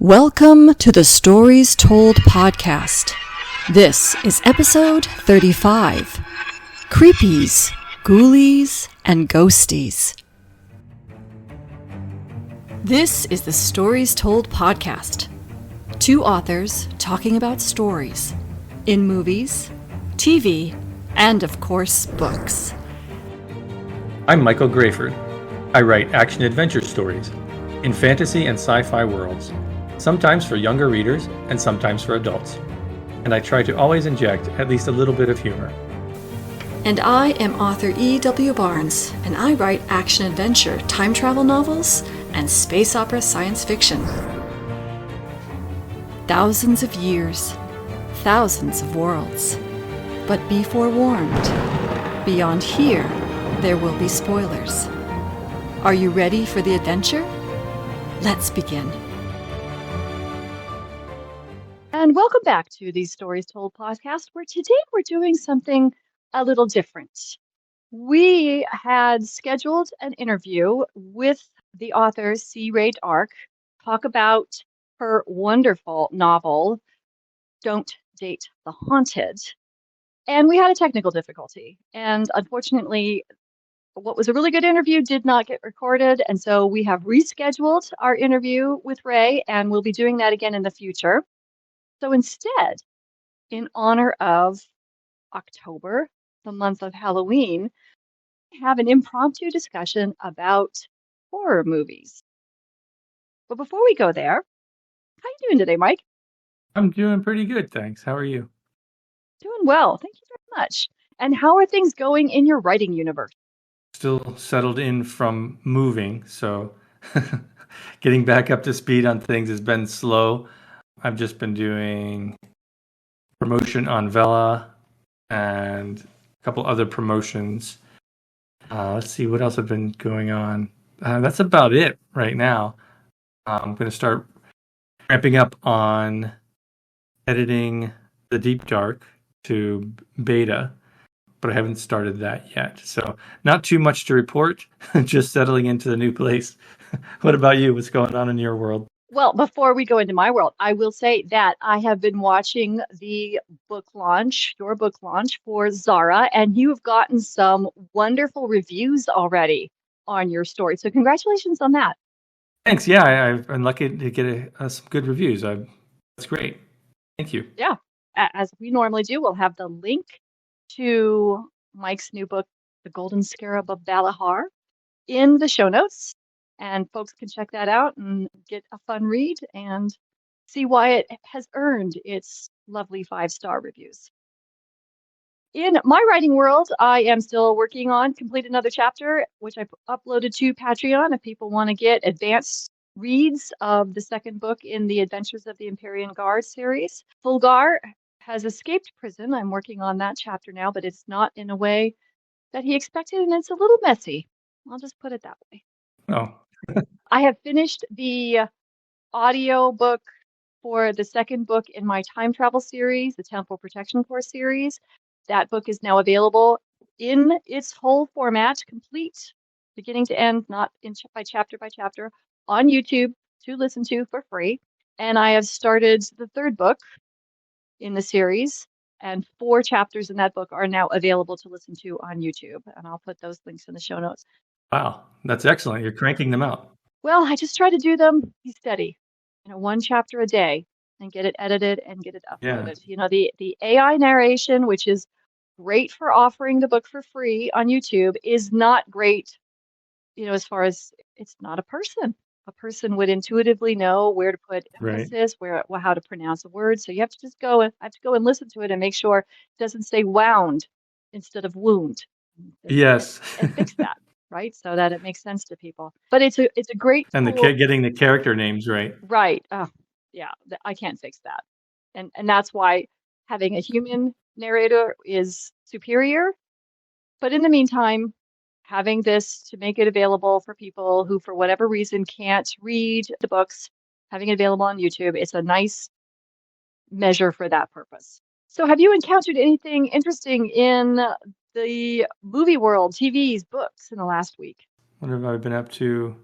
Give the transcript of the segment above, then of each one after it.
Welcome to the Stories Told podcast. This is episode 35, Creepies, Ghoulies, and Ghosties. This is the Stories Told podcast. Two authors talking about stories in movies, TV, and of course, books. I'm Michael Grayford. I write action-adventure stories in fantasy and sci-fi worlds, sometimes for younger readers and sometimes for adults. And I try to always inject at least a little bit of humor. And I am author E.W. Barnes, and I write action-adventure, time travel novels, and space opera science fiction. Thousands of years, thousands of worlds. But be forewarned, beyond here, there will be spoilers. Are you ready for the adventure? Let's begin. And welcome back to the Stories Told podcast, where today we're doing something a little different. We had scheduled an interview with the author C. Ray Dark, talk about her wonderful novel, Don't Date the Haunted. And we had a technical difficulty. And unfortunately, what was a really good interview did not get recorded. And so we have rescheduled our interview with Ray, and we'll be doing that again in the future. So instead, in honor of October, the month of Halloween, we have an impromptu discussion about horror movies. But before we go there, how are you doing today, Mike? I'm doing pretty good, thanks. How are you? Doing well. Thank you very much. And how are things going in your writing universe? Still settled in from moving, so getting back up to speed on things has been slow. I've just been doing promotion on Vela and a couple other promotions. Let's see what else have been going on. That's about it right now. I'm going to start ramping up on editing The Deep Dark to beta, but I haven't started that yet. So not too much to report, just settling into the new place. What about you? What's going on in your world? Well, before we go into my world, I will say that I have been watching the book launch, your book launch for Zara, and you've gotten some wonderful reviews already on your story. So congratulations on that. Thanks. Yeah, I've been lucky to get some good reviews. That's great. Thank you. Yeah, as we normally do, we'll have the link to Mike's new book, The Golden Scarab of Balahar, in the show notes. And folks can check that out and get a fun read and see why it has earned its lovely 5-star reviews. In my writing world, I am still working on Complete Another Chapter, which I uploaded to Patreon if people want to get advanced reads of the second book in the Adventures of the Empyrean Guard series. Fulgar has escaped prison. I'm working on that chapter now, but it's not in a way that he expected, and it's a little messy. I'll just put it that way. Oh. I have finished the audio book for the second book in my time travel series, the Temple Protection Force series. That book is now available in its whole format, complete, beginning to end, not by chapter, on YouTube to listen to for free. And I have started the third book in the series, and 4 chapters in that book are now available to listen to on YouTube. And I'll put those links in the show notes. Wow, that's excellent. You're cranking them out. Well, I just try to do them, be steady, 1 chapter a day, and get it edited and get it uploaded. Yeah. The AI narration, which is great for offering the book for free on YouTube, is not great, as far as it's not a person. A person would intuitively know where to put emphasis, how to pronounce a word. So you have to just I have to go and listen to it and make sure it doesn't say wound instead of wound. Yes. And fix that. Right, so that it makes sense to people. But it's a great and tool. Getting the character names right. Right. Oh, yeah, I can't fix that. And that's why having a human narrator is superior. But in the meantime, having this to make it available for people who, for whatever reason, can't read the books, having it available on YouTube, it's a nice measure for that purpose. So have you encountered anything interesting in the movie world, TVs, books in the last week? What have I been up to?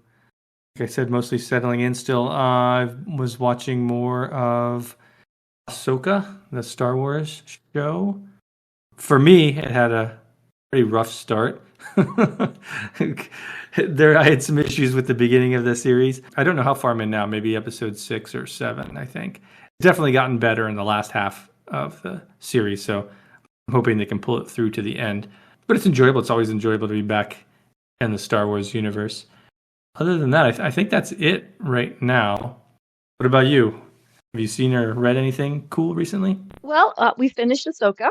like I said, mostly settling in still. I was watching more of Ahsoka, the Star Wars show. For me, it had a pretty rough start. I had some issues with the beginning of the series. I don't know how far I'm in now, maybe episode 6 or 7, I think. Definitely gotten better in the last half of the series, so I'm hoping they can pull it through to the end. But it's enjoyable. It's always enjoyable to be back in the Star Wars universe. Other than that, I think that's it right now. What about you? Have you seen or read anything cool recently? Well, we finished Ahsoka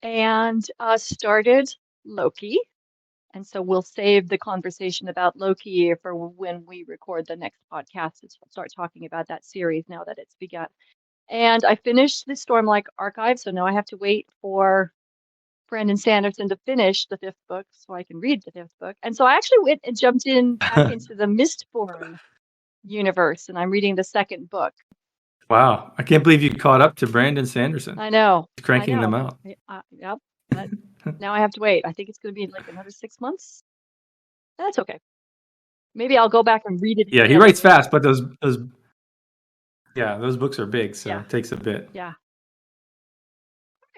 and started Loki. And so we'll save the conversation about Loki for when we record the next podcast to start talking about that series now that it's begun. And I finished the Stormlight Archive, so now I have to wait for Brandon Sanderson to finish the 5th book so I can read the 5th book. And so I actually went and jumped in back into the Mistborn universe, and I'm reading the 2nd book. Wow, I can't believe you caught up to Brandon Sanderson. I know. He's cranking them out. Yep. But now I have to wait. I think it's going to be like another 6 months. That's okay. Maybe I'll go back and read it. Yeah, he writes fast, but those books are big, so Yeah. it takes a bit. Yeah.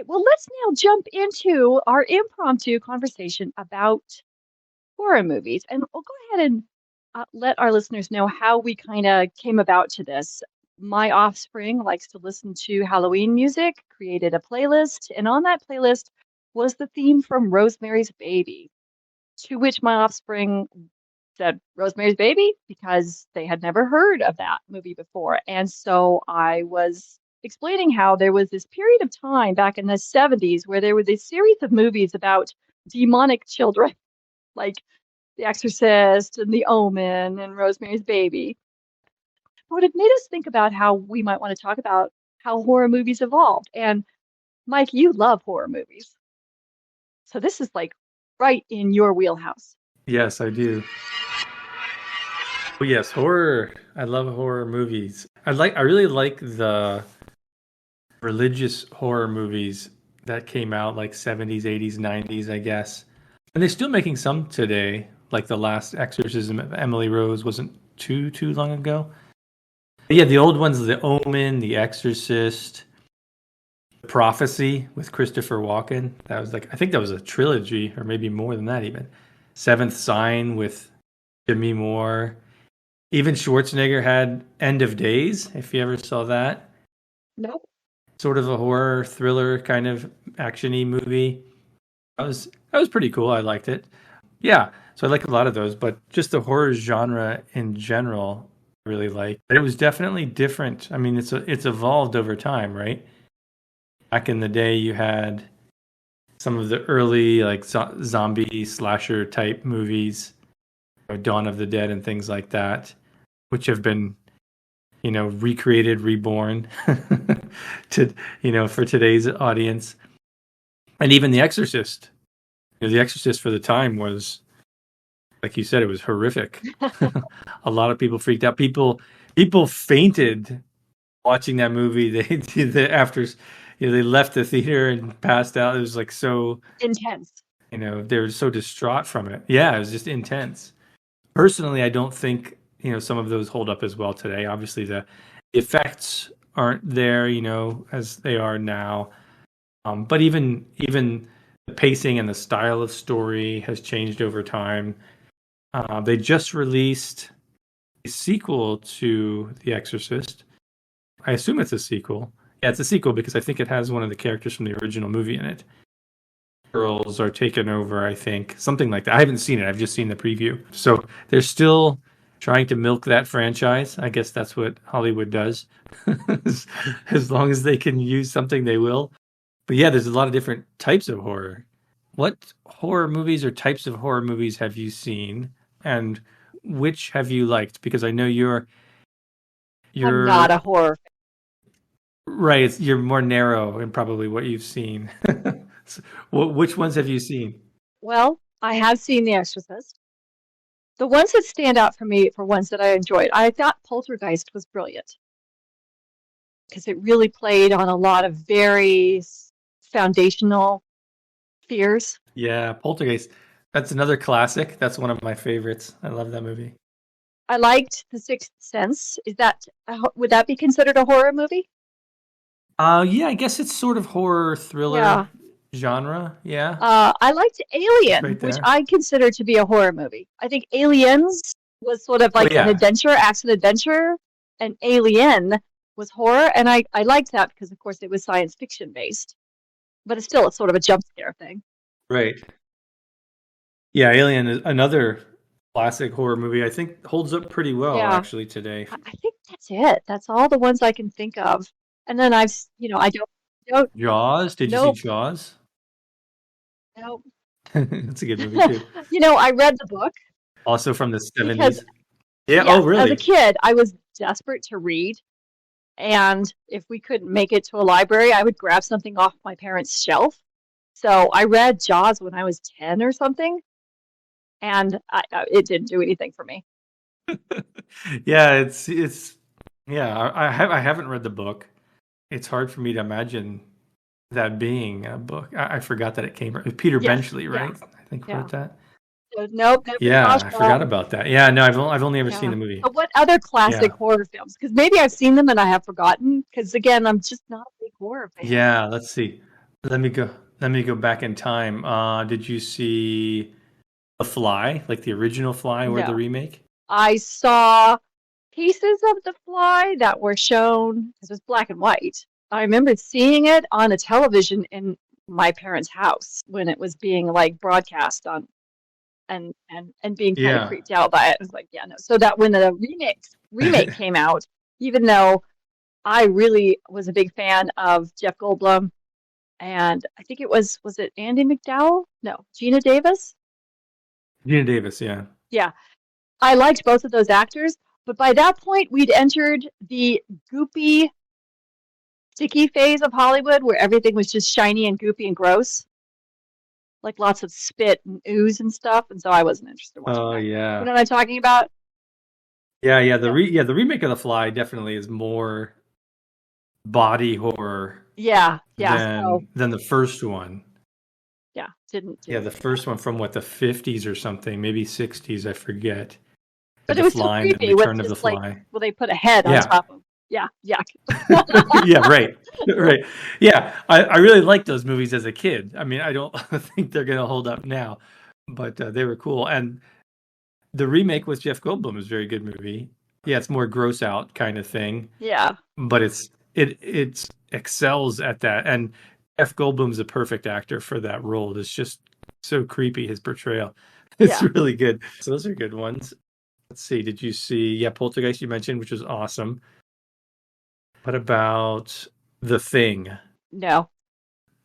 Well, let's now jump into our impromptu conversation about horror movies. And we'll go ahead and let our listeners know how we kind of came about to this. My offspring likes to listen to Halloween music, created a playlist, and on that playlist was the theme from Rosemary's Baby, to which my offspring said Rosemary's Baby because they had never heard of that movie before. And so I was explaining how there was this period of time back in the 70s where there was a series of movies about demonic children, like The Exorcist and The Omen and Rosemary's Baby. But it made us think about how we might want to talk about how horror movies evolved. And Mike, you love horror movies. So this is like right in your wheelhouse. Yes, I do. Oh, yes, horror. I love horror movies. I really like the religious horror movies that came out like 70s, 80s, 90s, I guess. And they're still making some today, like The Last Exorcism of Emily Rose wasn't too long ago. But yeah, the old ones, The Omen, The Exorcist, Prophecy with Christopher Walken. That was I think that was a trilogy, or maybe more than that even. Seventh Sign with Demi Moore. Even Schwarzenegger had End of Days, if you ever saw that. Nope. Sort of a horror thriller kind of action-y movie. That was pretty cool. I liked it. Yeah, so I like a lot of those, but just the horror genre in general, I really like. But it was definitely different. I mean, it's evolved over time, right? Back in the day, you had some of the early like zombie slasher type movies, Dawn of the Dead and things like that, which have been, recreated, reborn to, for today's audience. And even The Exorcist. The Exorcist for the time was, like you said, it was horrific. A lot of people freaked out. People fainted watching that movie. They left the theater and passed out. It was like so intense. They were so distraught from it. Yeah, it was just intense. Personally, I don't think some of those hold up as well today. Obviously, the effects aren't there, as they are now. But even the pacing and the style of story has changed over time. They just released a sequel to The Exorcist. I assume it's a sequel. Yeah, it's a sequel because I think it has one of the characters from the original movie in it. Girls are taken over, I think. Something like that. I haven't seen it. I've just seen the preview. So they're still trying to milk that franchise. I guess that's what Hollywood does. As long as they can use something, they will. But yeah, there's a lot of different types of horror. What horror movies or types of horror movies have you seen? And which have you liked? Because I know you're I'm not a horror fan. Right, you're more narrow in probably what you've seen. So, which ones have you seen? Well, I have seen The Exorcist. The ones that stand out for me for ones that I enjoyed, I thought Poltergeist was brilliant because it really played on a lot of very foundational fears. Yeah, Poltergeist. That's another classic. That's one of my favorites. I love that movie. I liked The Sixth Sense. Would that be considered a horror movie? Yeah, I guess it's sort of horror thriller Yeah. genre. Yeah, I liked it's Alien, right which there. I consider to be a horror movie. I think Aliens was sort of Oh like an yeah, adventure, action adventure, and Alien was horror, and I liked that because, of course, it was science fiction based, but it's sort of a jump scare thing. right. Yeah, Alien is another classic horror movie. I think holds up pretty well Yeah, actually today. I think that's it. That's all the ones I can think of. And then I don't, Jaws. Did you see nope, Jaws? nope. That's a good movie too. I read the book Also from the because, 70s. Yeah. Oh, yes, as a really? kid, I was desperate to read. And if we couldn't make it to a library, I would grab something off my parents' shelf. So I read Jaws when I was 10 or something, and it didn't do anything for me. Yeah, it's yeah. I haven't read the book. It's hard for me to imagine that being a book. I forgot that it came from Peter Yes, Benchley, yeah, right? I think yeah. wrote that. So, nope, never saw Yeah, I Jaws. forgot about that. Yeah, no, I've only ever seen Yeah. the movie. But what other classic Yeah, horror films? Because maybe I've seen them and I have forgotten. Because again, I'm just not a big horror fan. yeah. Let's see. Let me go. Let me go back in time. Did you see The Fly, like the original Fly or the No, remake? I saw pieces of The Fly that were shown because it was black and white. I remember seeing it on a television in my parents' house when it was being like broadcast on and being kind of Yeah. creeped out by it. I was like, yeah, no. So that when the remake came out, even though I really was a big fan of Jeff Goldblum and I think was it Andy McDowell? No, Gina Davis? Gina Davis. Yeah. Yeah. I liked both of those actors, but by that point we'd entered the goopy sticky phase of Hollywood where everything was just shiny and goopy and gross, like lots of spit and ooze and stuff. And so I wasn't interested in watching Oh that. You yeah. know what I'm talking about? Yeah, yeah. Yeah. The remake of The Fly definitely is more body horror Yeah. Yeah. So than the first one. yeah, Yeah, didn't the dig that. first one from what, the 50s or something, maybe 60s, I forget. But Had it The was still Fly and then creepy with Return of the just like Fly. well they put a head on Yeah. top of yeah, yuck. Yeah, right. Right. Yeah, I really liked those movies as a kid. I mean, I don't think they're going to hold up now, but they were cool. And the remake with Jeff Goldblum is a very good movie. Yeah, it's more gross out kind of thing, Yeah. but it excels at that. And Jeff Goldblum's a perfect actor for that role. It's just so creepy, his portrayal. It's Yeah. really good. So those are good ones. Let's see. Did you see? Yeah, Poltergeist you mentioned, which was awesome. What about The Thing? No.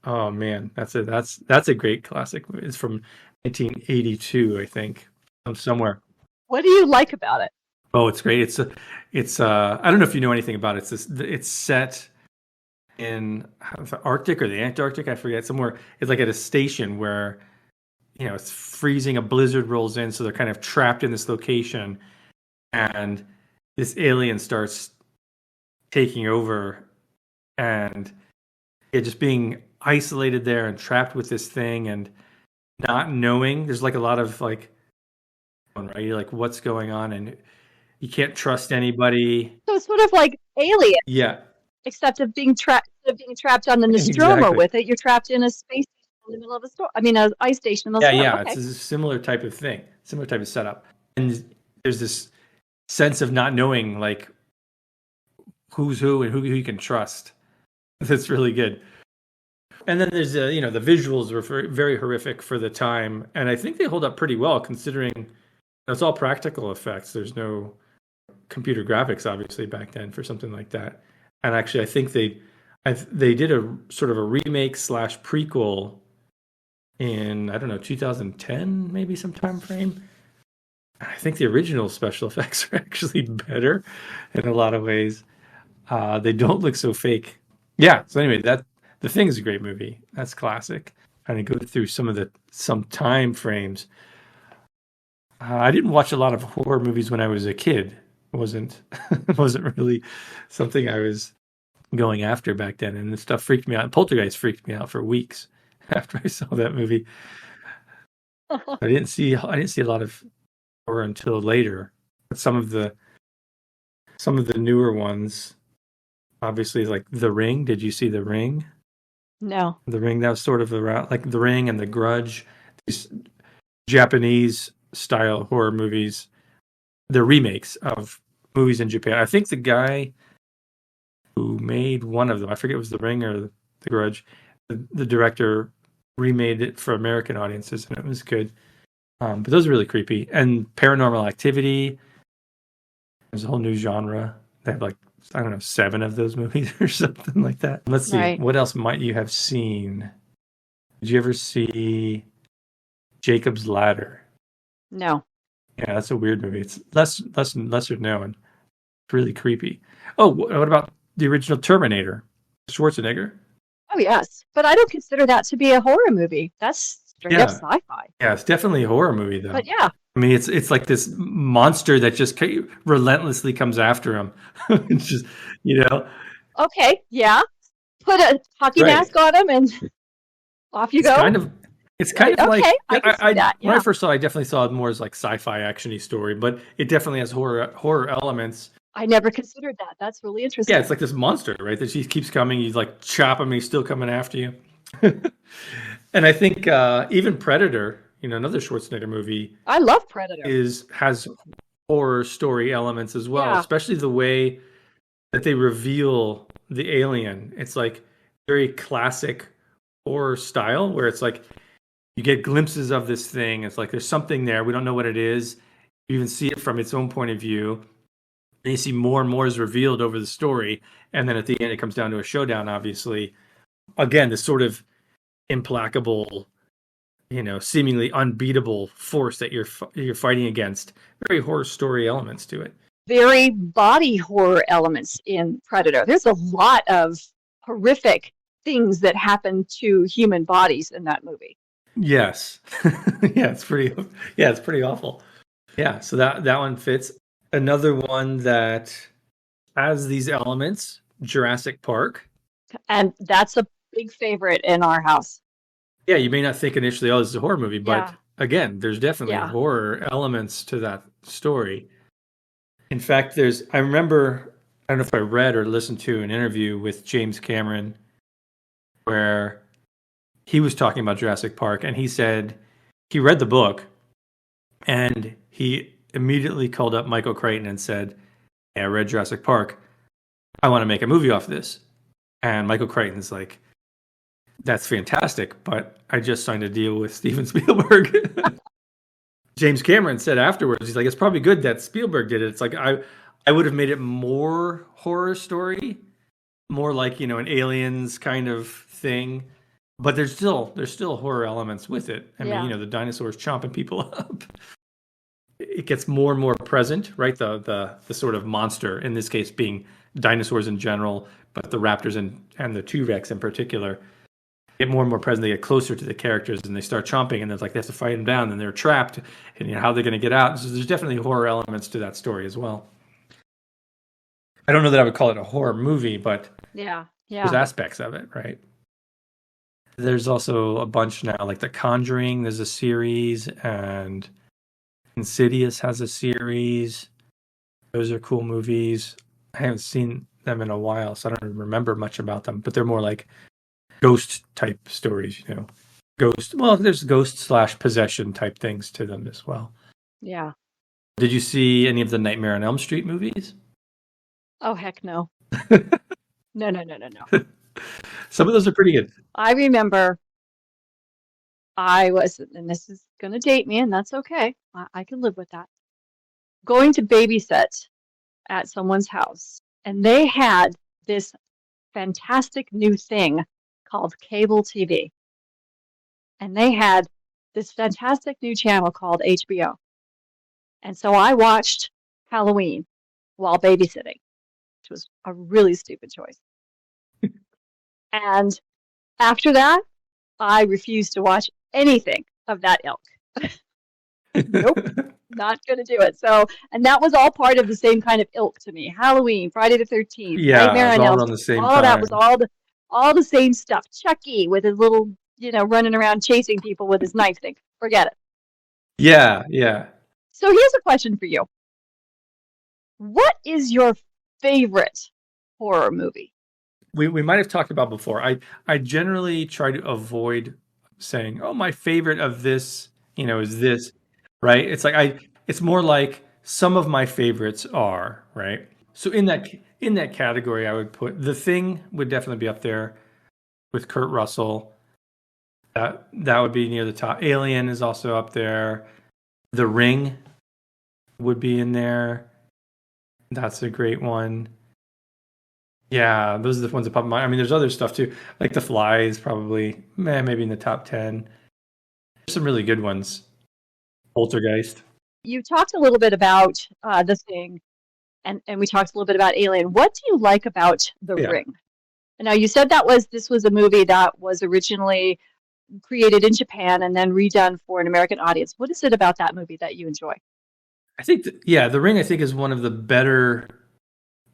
Oh man, that's a great classic. It's from 1982, I think, from somewhere. What do you like about it? Oh, it's great. It's I don't know if you know anything about it. It's set in the Arctic or the Antarctic, I forget, somewhere. It's like at a station where it's freezing, a blizzard rolls in, so they're kind of trapped in this location, and this alien starts taking over, and just being isolated there and trapped with this thing and not knowing. There's like a lot of like, right? You're like, what's going on, and you can't trust anybody. So it's sort of like Alien, Yeah, except of being trapped on the Nostromo exactly. with it, you're trapped in a space station in the middle of a storm. I mean, an ice station in the middle of Yeah, a storm. yeah. It's Okay. a similar type of thing, similar type of setup, and there's this sense of not knowing like who's who and who you can trust. That's really good. And then there's the visuals were very horrific for the time, and I think they hold up pretty well considering it's all practical effects. There's no computer graphics obviously back then for something like that. And actually, I think they did a sort of a remake slash prequel in, I don't know, 2010 maybe, some time frame. I think the original special effects are actually better in a lot of ways. They don't look so fake. Yeah. So anyway, that The Thing is a great movie. That's classic. Kind of go through some time frames. I didn't watch a lot of horror movies when I was a kid. It wasn't really something I was going after back then, and this stuff freaked me out. Poltergeist freaked me out for weeks after I saw that movie. I didn't see a lot of horror until later. some of the newer ones, obviously, like The Ring. Did you see The Ring? No. The Ring, that was sort of around like The Ring and The Grudge, these Japanese style horror movies. They're remakes of movies in Japan. I think the guy who made one of them, I forget it was The Ring or The Grudge, the director remade it for American audiences, and it was good. But those are really creepy. And Paranormal Activity, there's a whole new genre. They have like, I don't know, 7 of those movies or something like that. Let's see. Right. What else might you have seen? Did you ever see Jacob's Ladder? No. Yeah, that's a weird movie. It's lesser known. It's really creepy. Oh, what about the original Terminator? Schwarzenegger? Oh, yes. But I don't consider that to be a horror movie. That's straight up Yeah. sci-fi. Yeah, it's definitely a horror movie though. But yeah. I mean, it's like this monster that just relentlessly comes after him. It's just, Okay. Yeah. Put a hockey Right. mask on him and off you It's go. kind of like, Okay, I can see that. when I Yeah. first saw it, I definitely saw it more as like sci-fi actiony story, but it definitely has horror elements. I never considered that. That's really interesting. Yeah, it's like this monster, right? That she keeps coming. You like chop him, and he's still coming after you. And I think even Predator, another Schwarzenegger movie, I love Predator. has horror story elements as well, Yeah. especially the way that they reveal the alien. It's like very classic horror style, where it's like you get glimpses of this thing. It's like there's something there. We don't know what it is. You even see it from its own point of view. And you see more and more is revealed over the story. And then at the end, it comes down to a showdown, obviously. Again, this sort of implacable, seemingly unbeatable force that you're fighting against. Very horror story elements to it. Very body horror elements in Predator. There's a lot of horrific things that happen to human bodies in that movie. Yes. It's pretty awful. Yeah, so that one fits. Another one that has these elements, Jurassic Park. And that's a big favorite in our house. Yeah, you may not think initially, oh, this is a horror movie, but Yeah. again, there's definitely Yeah. horror elements to that story. In fact, I remember, I don't know if I read or listened to an interview with James Cameron where he was talking about Jurassic Park, and he said he read the book and he immediately called up Michael Crichton and said, hey, I read Jurassic Park. I want to make a movie off this. And Michael Crichton's like, that's fantastic, but I just signed a deal with Steven Spielberg. James Cameron said afterwards, he's like, it's probably good that Spielberg did it. It's like, I would have made it more horror story, more like, an aliens kind of thing. But there's still horror elements with it. I mean, the dinosaurs chomping people up. It gets more and more present, right? The sort of monster, in this case being dinosaurs in general, but the raptors and the T-Rex in particular, get more and more present. They get closer to the characters and they start chomping, and there's like they have to fight them down, and they're trapped, and how they're going to get out. So there's definitely horror elements to that story as well. I don't know that I would call it a horror movie, but there's aspects of it, right? There's also a bunch now, like The Conjuring, there's a series, and Insidious has a series. Those are cool movies. I haven't seen them in a while, so I don't remember much about them, but they're more like ghost type stories, there's ghost / possession type things to them as well. Yeah. Did you see any of the Nightmare on Elm Street movies? Oh, heck no. No. Some of those are pretty good. I remember and this is going to date me, and that's okay. I can live with that. Going to babysit at someone's house, and they had this fantastic new thing called cable TV. And they had this fantastic new channel called HBO. And so I watched Halloween while babysitting, which was a really stupid choice. And after that, I refused to watch anything of that ilk. Nope, not going to do it. So, and that was all part of the same kind of ilk to me. Halloween, Friday the 13th, Nightmare on Elm Street. The same all time. That was all the same stuff. Chucky with his little, running around chasing people with his knife thing. Forget it. Yeah. So here's a question for you. What is your favorite horror movie? We might have talked about before. I generally try to avoid saying, "Oh, my favorite of this, is this," right? It's more like some of my favorites are, right? So in that category, I would put The Thing would definitely be up there with Kurt Russell. That would be near the top. Alien is also up there. The Ring would be in there. That's a great one. Yeah, those are the ones that pop in mind. I mean, there's other stuff too, like The Fly is probably maybe in the top 10. There's some really good ones. Poltergeist. You talked a little bit about The Thing, and we talked a little bit about Alien. What do you like about The Yeah, Ring? Now, you said this was a movie that was originally created in Japan and then redone for an American audience. What is it about that movie that you enjoy? I think yeah, The Ring I think is one of the better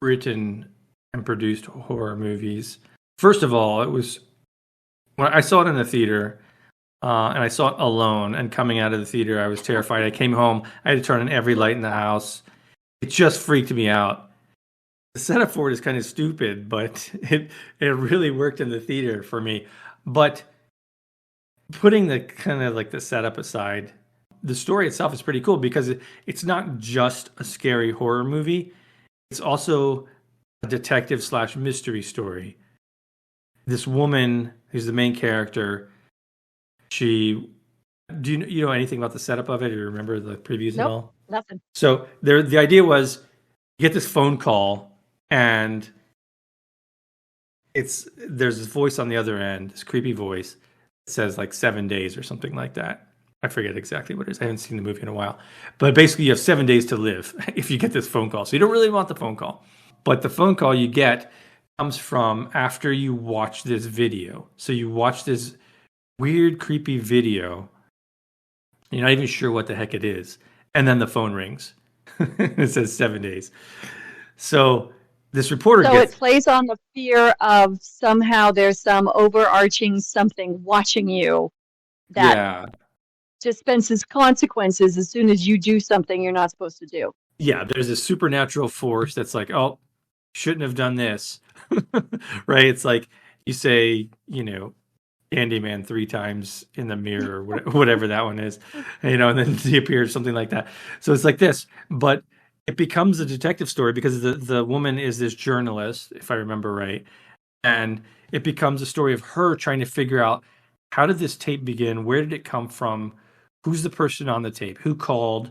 written and produced horror movies. First of all, it was when I saw it in the theater, and I saw it alone. And coming out of the theater, I was terrified. I came home, I had to turn on every light in the house. It just freaked me out. The setup for it is kind of stupid, but it really worked in the theater for me. But putting the kind of like the setup aside, the story itself is pretty cool because it's not just a scary horror movie. It's also a detective slash mystery story. This woman who's the main character, she do you know anything about the setup of it? Or you remember the previews at Nope, all? nothing. So the idea was you get this phone call and there's this voice on the other end, this creepy voice that says like 7 days or something like that. I forget exactly what it is. I haven't seen the movie in a while. But basically you have 7 days to live if you get this phone call. So you don't really want the phone call. But the phone call you get comes from after you watch this video. So you watch this weird, creepy video. You're not even sure what the heck it is. And then the phone rings. It says 7 days. So this reporter So it gets, plays on the fear of somehow there's some overarching something watching you that yeah, dispenses consequences as soon as you do something you're not supposed to do. yeah, there's a supernatural force that's like, oh, shouldn't have done this. Right? It's like you say, Candyman 3 times in the mirror, or whatever that one is, and then he appears, something like that. So it's like this, but it becomes a detective story because the woman is this journalist, if I remember right, and it becomes a story of her trying to figure out how did this tape begin, where did it come from, who's the person on the tape, who called,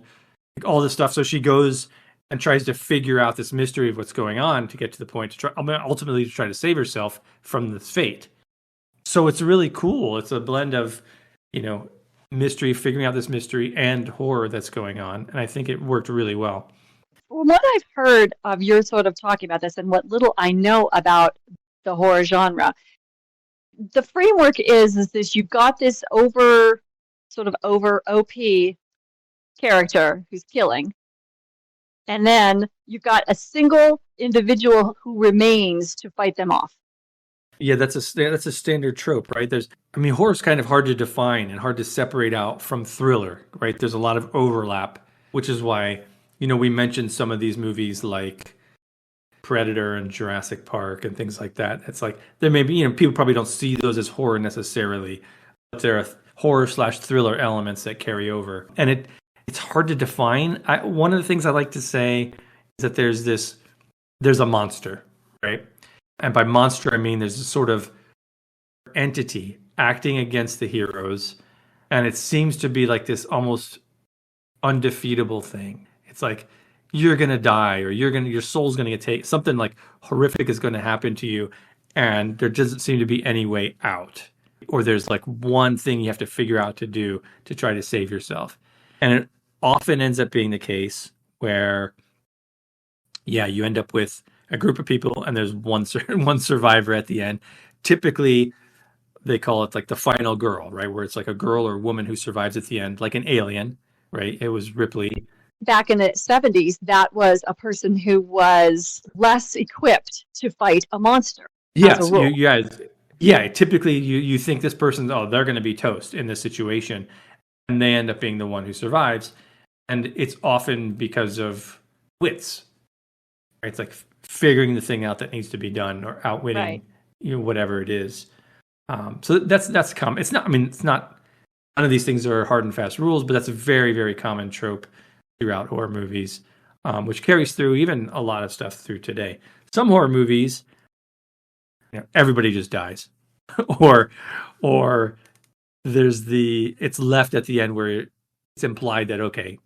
like all this stuff. So she goes and tries to figure out this mystery of what's going on to get to the point to try ultimately to try to save herself from this fate. So it's really cool. It's a blend of, you know, mystery, figuring out this mystery, and horror that's going on. And I think it worked really well. Well, what I've heard of your sort of talking about this and what little I know about the horror genre, the framework is this you've got this over OP character who's killing, and then you've got a single individual who remains to fight them off. Yeah, that's a standard trope, right? Horror's kind of hard to define and hard to separate out from thriller, right? There's a lot of overlap, which is why, we mentioned some of these movies like Predator and Jurassic Park and things like that. It's like there may be, people probably don't see those as horror necessarily, but there are horror slash thriller elements that carry over, and it's hard to define. One of the things I like to say is that there's a monster, right? And by monster, I mean there's a sort of entity acting against the heroes, and it seems to be like this almost undefeatable thing. It's like you're gonna die, or your soul's gonna get taken. Something like horrific is gonna happen to you, and there doesn't seem to be any way out. Or there's like one thing you have to figure out to do to try to save yourself. And it often ends up being the case where, yeah, you end up with a group of people and there's one survivor at the end. Typically, they call it like the final girl, right? Where it's like a girl or woman who survives at the end, like an Alien, right? It was Ripley. Back in the 70s, that was a person who was less equipped to fight a monster as a Yes, rule. yeah. Typically, you think this person's they're going to be toast in this situation, and they end up being the one who survives, and it's often because of wits, Right? It's like figuring the thing out that needs to be done or Right. outwitting whatever it is. So that's common. It's not. I mean, it's not. None of these things are hard and fast rules, but that's a very very common trope throughout horror movies, which carries through even a lot of stuff through today. Some horror movies, everybody just dies, or or it's left at the end where it's implied that okay,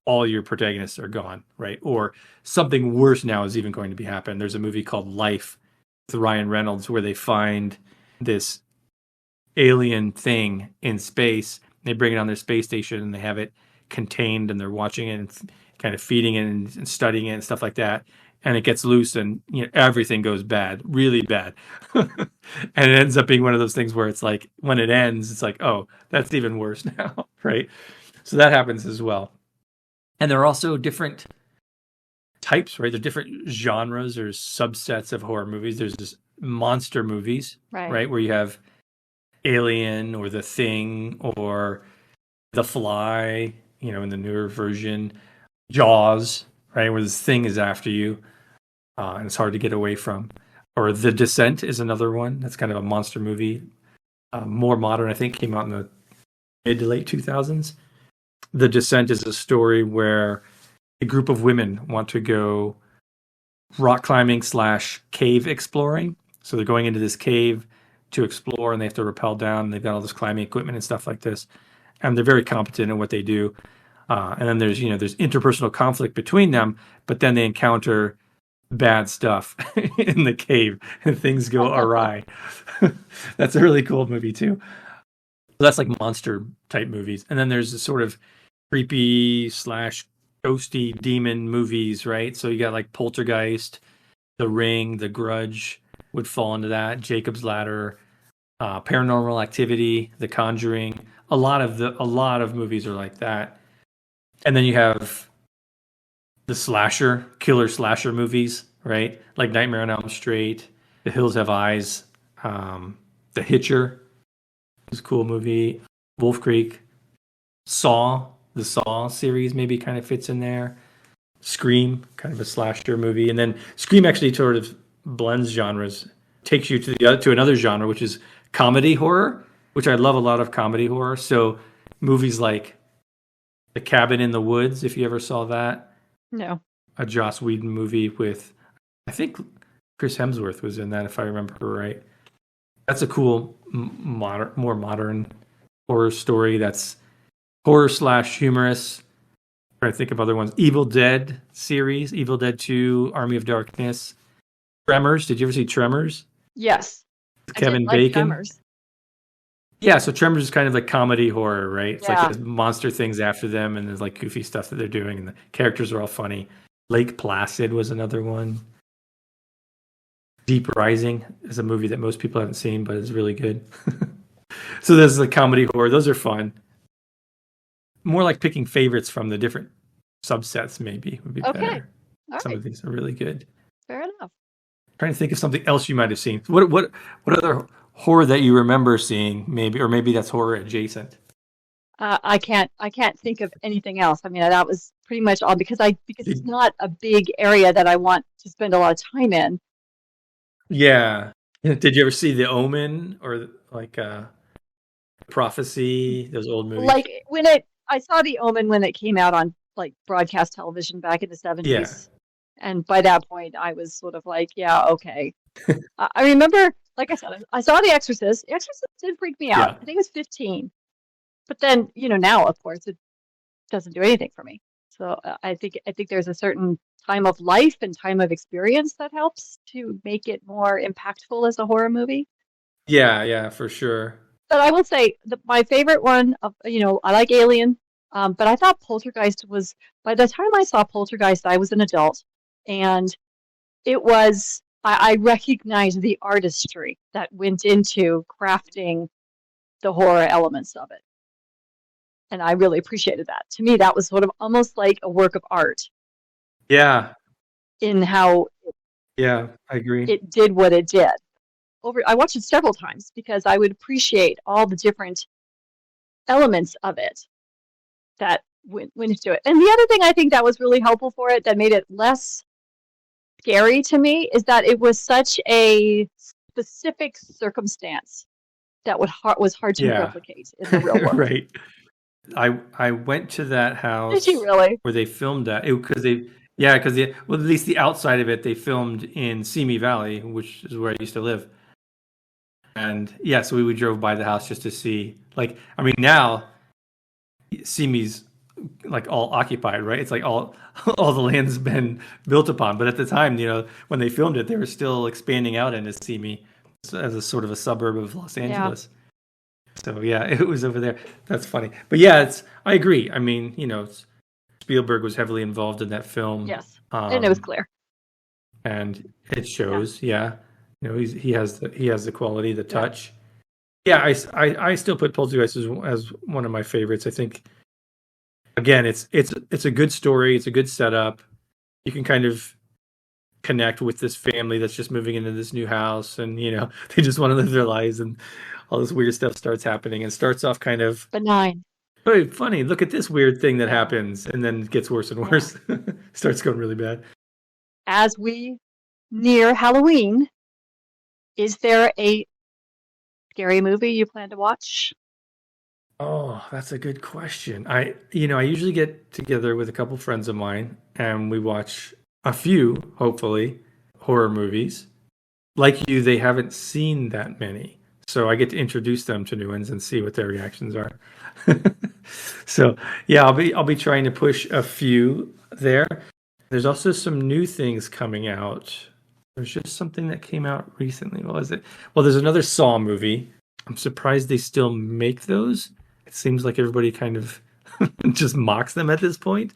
all your protagonists are gone, right? Or something worse now is even going to be happening. There's a movie called Life with Ryan Reynolds where they find this alien thing in space. They bring it on their space station and they have it contained and they're watching it and kind of feeding it and studying it and stuff like that. And it gets loose and everything goes bad, really bad. And it ends up being one of those things where it's like when it ends, it's like, oh, that's even worse now, right? So that happens as well. And there are also different types, right? There are different genres or subsets of horror movies. There's this monster movies, right? Where you have Alien or The Thing or The Fly, in the newer version. Jaws, right? Where this thing is after you and it's hard to get away from. Or The Descent is another one. That's kind of a monster movie. More modern, I think, came out in the mid to late 2000s. The Descent is a story where a group of women want to go rock climbing / cave exploring. So they're going into this cave to explore and they have to rappel down. And they've got all this climbing equipment and stuff like this. And they're very competent in what they do. And then there's interpersonal conflict between them, but then they encounter bad stuff in the cave and things go awry. That's a really cool movie too. So that's like monster type movies. And then there's this sort of creepy / ghosty demon movies, right? So you got like Poltergeist, The Ring, The Grudge would fall into that. Jacob's Ladder, Paranormal Activity, The Conjuring. A lot of movies are like that. And then you have the killer slasher movies, right? Like Nightmare on Elm Street, The Hills Have Eyes, The Hitcher is a cool movie. Wolf Creek, Saw, the Saw series maybe kind of fits in there. Scream, kind of a slasher movie, and then Scream actually sort of blends genres, takes you to another genre, which is comedy horror, which I love a lot of comedy horror. So movies like The Cabin in the Woods, if you ever saw that. No. A Joss Whedon movie with, I think Chris Hemsworth was in that, if I remember right. That's a cool, more modern horror story that's horror / humorous. I'm trying to think of other ones. Evil Dead series, Evil Dead 2, Army of Darkness. Tremors, did you ever see Tremors? Yes. Kevin I did like Bacon. Tremors. Yeah, so Tremors is kind of like comedy horror, right? It's Yeah. like there's monster things after them and there's like goofy stuff that they're doing and the characters are all funny. Lake Placid was another one. Deep Rising is a movie that most people haven't seen, but is really good. So there's the comedy horror. Those are fun. More like picking favorites from the different subsets maybe would be better. Some of these are really good. Fair enough. I'm trying to think of something else you might have seen. What other horror that you remember seeing, maybe, or maybe that's horror adjacent? I can't think of anything else. I mean, that was pretty much all because it's not a big area that I want to spend a lot of time in. Yeah. Did you ever see The Omen or like Prophecy? Those old movies. Like I saw The Omen when it came out on like broadcast television back in the 70s. Yeah. And by that point, I was sort of like, yeah, okay. I remember, like I said, I saw The Exorcist. The Exorcist did freak me out. Yeah. I think it was 15. But then, now, of course, it doesn't do anything for me. So I think there's a certain time of life and time of experience that helps to make it more impactful as a horror movie. Yeah, for sure. But I will say my favorite one, I like Alien, but I thought Poltergeist was, by the time I saw Poltergeist, I was an adult. And it was, I recognized the artistry that went into crafting the horror elements of it. And I really appreciated that. To me, that was sort of almost like a work of art. Yeah. In how I agree. It did what it did. I watched it several times because I would appreciate all the different elements of it that went into it. And the other thing I think that was really helpful for it, that made it less scary to me is that it was such a specific circumstance that was hard to Yeah. replicate in the real world. Right. I went to that Did you house really? where they filmed that because well, at least the outside of it they filmed in Simi Valley, which is where I used to live. And yeah, so we drove by the house just to see. Like, I mean, now Simi's like all occupied, right? It's like all all the land's been built upon. But at the time, when they filmed it, they were still expanding out into Simi as a sort of a suburb of Los Angeles. So yeah, it was over there. That's funny. But yeah, I agree. I mean, Spielberg was heavily involved in that film. Yes. And it was clear. And it shows. Yeah. He has the quality, the touch. Yeah, I still put Poltergeist as one of my favorites. I think again, it's a good story, it's a good setup. You can kind of connect with this family that's just moving into this new house, and they just want to live their lives, and all this weird stuff starts happening, and starts off kind of benign. Very funny. Look at this weird thing that happens, and then it gets worse and worse. Starts going really bad. As we near Halloween, is there a scary movie you plan to watch? Oh, that's a good question. I usually get together with a couple friends of mine, and we watch a few, hopefully, horror movies. Like you, they haven't seen that many, so I get to introduce them to new ones and see what their reactions are. So yeah, I'll be trying to push a few there. There's also some new things coming out. There's just something that came out recently. What was it? Well, there's another Saw movie. I'm surprised they still make those. It seems like everybody kind of just mocks them at this point.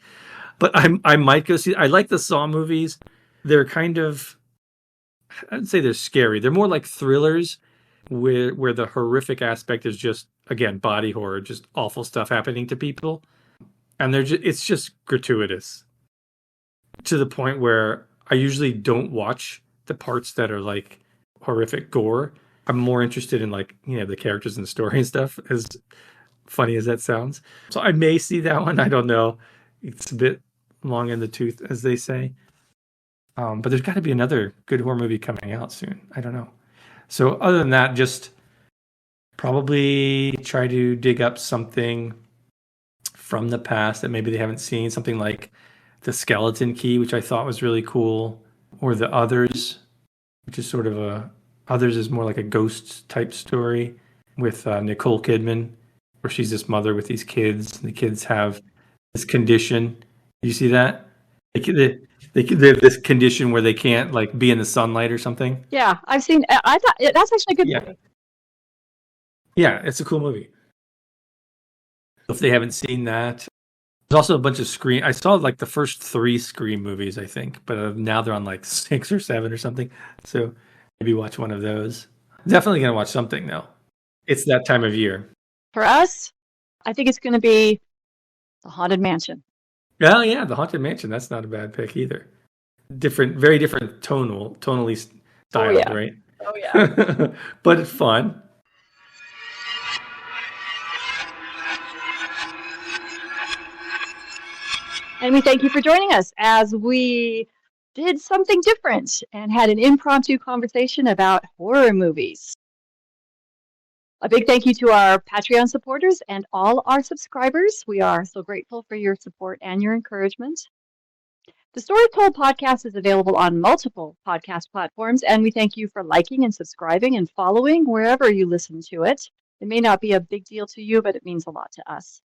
But I might go see. I like the Saw movies. They're kind of, I'd say they're scary. They're more like thrillers where the horrific aspect is just, again, body horror, just awful stuff happening to people. And it's just gratuitous to the point where I usually don't watch the parts that are like horrific gore. I'm more interested in like, the characters and the story and stuff, as funny as that sounds. So I may see that one. I don't know. It's a bit long in the tooth, as they say. But there's got to be another good horror movie coming out soon. I don't know. So other than that, just probably try to dig up something from the past that maybe they haven't seen. Something like The Skeleton Key, which I thought was really cool. Or The Others, which is sort of Others is more like a ghost type story with Nicole Kidman, where she's this mother with these kids, and the kids have this condition. You see that? They have this condition where they can't like be in the sunlight or something. Yeah, I've seen. I thought that's actually a good movie. Yeah, it's a cool movie. If they haven't seen that, there's also a bunch of Scream. I saw like the first 3 Scream movies, I think, but now they're on like 6 or 7 or something. So maybe watch one of those. Definitely gonna watch something though. It's that time of year. For us, I think it's going to be The Haunted Mansion. Oh yeah, The Haunted Mansion. That's not a bad pick either. Very different tonally styled, right? Oh yeah. But it's fun. And we thank you for joining us as we did something different and had an impromptu conversation about horror movies. A big thank you to our Patreon supporters and all our subscribers. We are so grateful for your support and your encouragement. The Story Told podcast is available on multiple podcast platforms, and we thank you for liking and subscribing and following wherever you listen to it. It may not be a big deal to you, but it means a lot to us.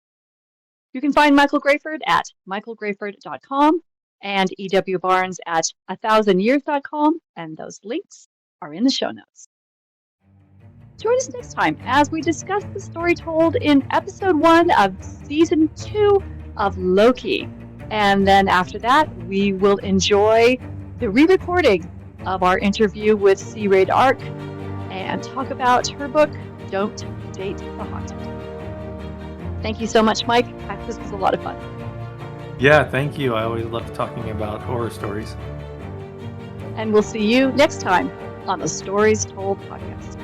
You can find Michael Grayford at michaelgrayford.com and E.W. Barnes at 1000years.com, and those links are in the show notes. Join us next time as we discuss the story told in episode 1 of season 2 of Loki. And then after that, we will enjoy the re-recording of our interview with C. Raid Ark and talk about her book, Don't Date the Haunted. Thank you so much, Mike. This was a lot of fun. Yeah, thank you. I always love talking about horror stories. And we'll see you next time on the Stories Told podcast.